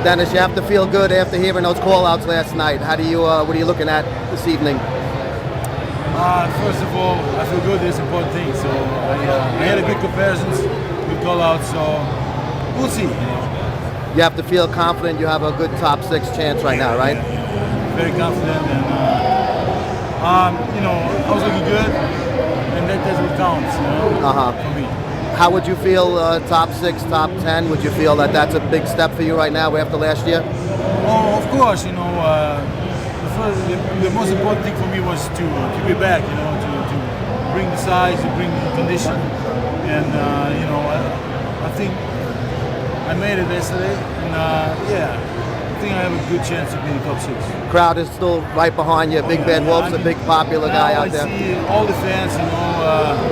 Dennis, you have to feel good after hearing those call-outs last night. How do you, what are you looking at this evening? First of all, I feel good. It's an important thing. So I had a good comparisons, good call-outs. So we'll see. You have to feel confident you have a good top 6 chance right now, right? Yeah. Very confident, and I was looking good, and that's what counts, for me. How would you feel top 6, top 10? Would you feel that that's a big step for you right now after last year? Oh, of course. The most important thing for me was to be back. To bring the size, to bring the condition, and I think I made it yesterday, and I think I have a good chance to be in the top 6. Crowd is still right behind you. Big Ben Wolf's a big popular guy out there. I see all the fans,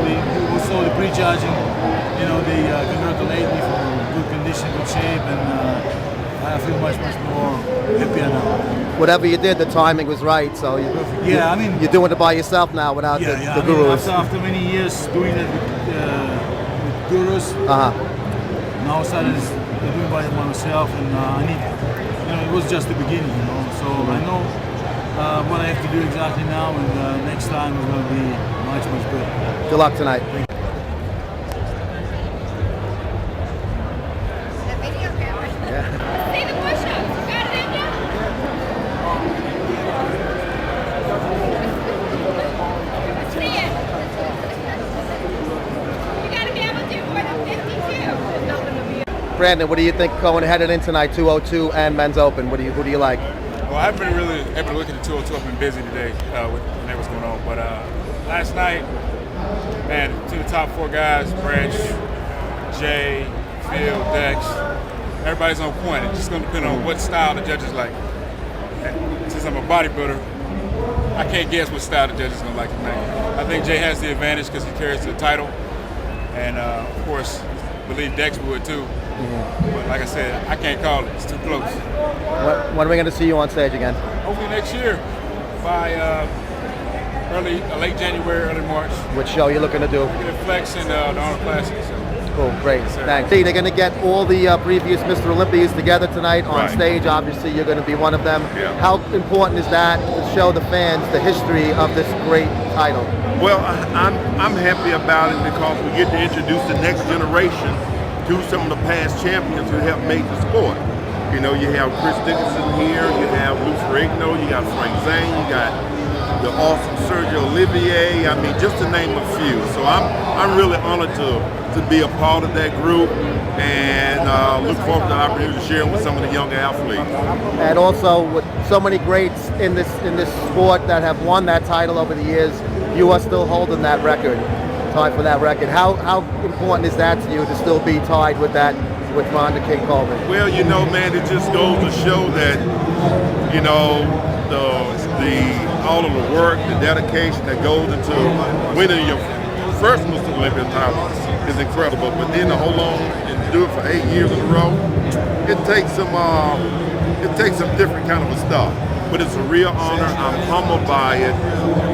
we saw the pre-charging, they congratulate me for good condition, good shape, and I feel much more happy now. Whatever you did, the timing was right. So you're doing it by yourself now without the gurus. After many years doing it with gurus, now I started doing it by myself, and I need, it was just the beginning, So I know what I have to do exactly now, and next time it's going to be much better. Good luck tonight. See the push-ups. You got it in you? See it. You got to be able to do more than 52. Brandon, what do you think going headed in tonight, 202 and Men's Open? Who do you like? Well, I haven't been really able to look at the 202. I've been busy today with what's going on. But last night, man, to the top 4 guys, Branch, Jay, Phil, Dex, everybody's on point. It's just going to depend on what style the judges like. And since I'm a bodybuilder, I can't guess what style the judges are going to like tonight. I think Jay has the advantage because he carries the title. And, of course, I believe Dex would too. But like I said, I can't call it. It's too close. When are we going to see you on stage again? Hopefully next year by late January, early March. Which show are you looking to do? Get a Flex and the Arnold Classic. Cool, great, thanks. See, they're going to get all the previous Mr. Olympians together tonight on stage. Obviously, you're going to be one of them. Yeah. How important is that to show the fans the history of this great title? Well, I'm happy about it because we get to introduce the next generation to some of the past champions who have made the sport. You have Chris Dickinson here, you have Lou Ferrigno, you got Frank Zane, you got the awesome Sergio Olivier. I mean, just to name a few. So I'm really honored to be a part of that group, and look forward to the opportunity to share with some of the younger athletes. And also, with so many greats in this sport that have won that title over the years, you are still holding that record, tied for that record. How important is that to you to still be tied with that, with Rhonda King Coleman? Well, man, it just goes to show that, all of the work, the dedication that goes into winning your first Mr. Olympian title is incredible. But then to hold on and do it for 8 years in a row, it takes some different kind of a stuff. But it's a real honor. I'm humbled by it.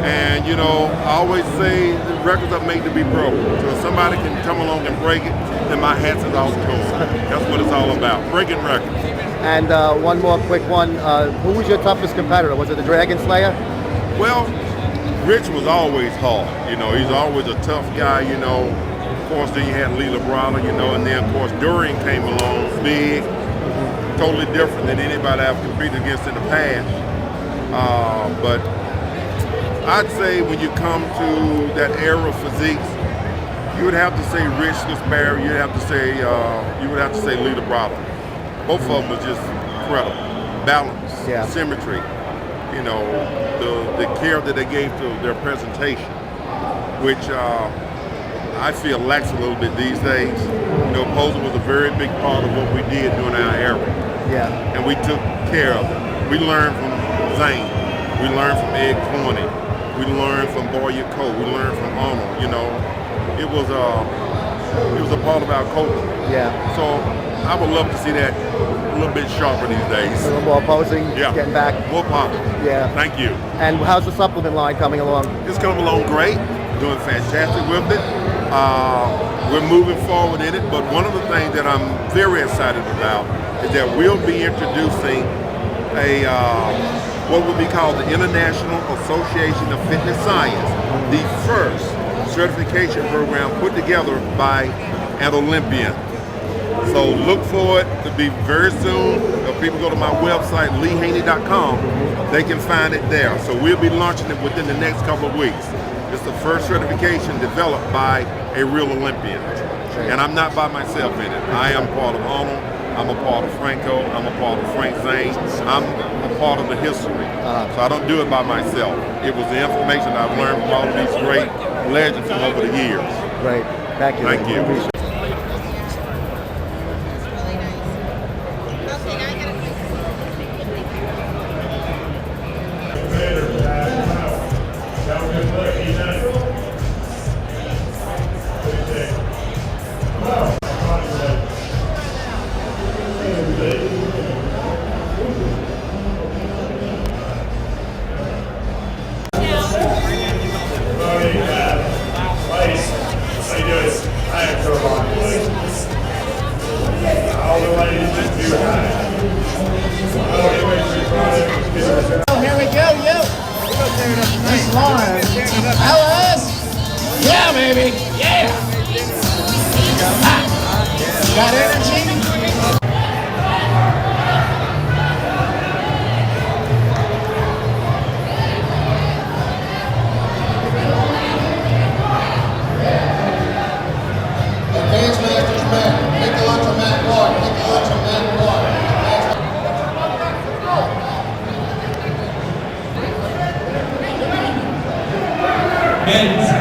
And, I always say the records are made to be broken. So if somebody can come along and break it, then my hat's is off to them. That's what it's all about, breaking records. And one more quick one. Who was your toughest competitor? Was it the Dragon Slayer? Well, Rich was always hard. He's always a tough guy, Of course, then you had Leela Brawler, and then, of course, Durian came along, big, totally different than anybody I've competed against in the past. But I'd say when you come to that era of physiques, you would have to say Rich Sparrow, you would have to say Leela Brawler. Both of them are just incredible. Balance, symmetry, the care that they gave to their presentation, which I feel lacks a little bit these days. Posing was a very big part of what we did during our era. Yeah. And we took care of it. We learned from Zane. We learned from Ed Corney. We learned from Boyer Cole. We learned from Arnold. It was a part of our culture. Yeah. So I would love to see that a little bit sharper these days. A little more posing, getting back. More popular. Yeah. Thank you. And how's the supplement line coming along? It's coming along great. Doing fantastic with it. We're moving forward in it, but one of the things that I'm very excited about is that we'll be introducing a what would be called the International Association of Fitness Science, the first certification program put together by an Olympian. So look for it to be very soon. If people go to my website, leehaney.com, they can find it there. So we'll be launching it within the next couple of weeks. It's the first certification developed by a real Olympian. And I'm not by myself in it. I am part of Arnold. I'm a part of Franco. I'm a part of Frank Zane. I'm a part of the history. So I don't do it by myself. It was the information I've learned from all of these great legends from over the years. Great. Thank you. Thank you. Okay, now I gotta Here we go, yo. Nice line. Alice. Yeah, baby. Yeah. Got energy? Advanced Masters Mat. Take the lunch on Mat 1. Take the lunch on Mat 1. Men's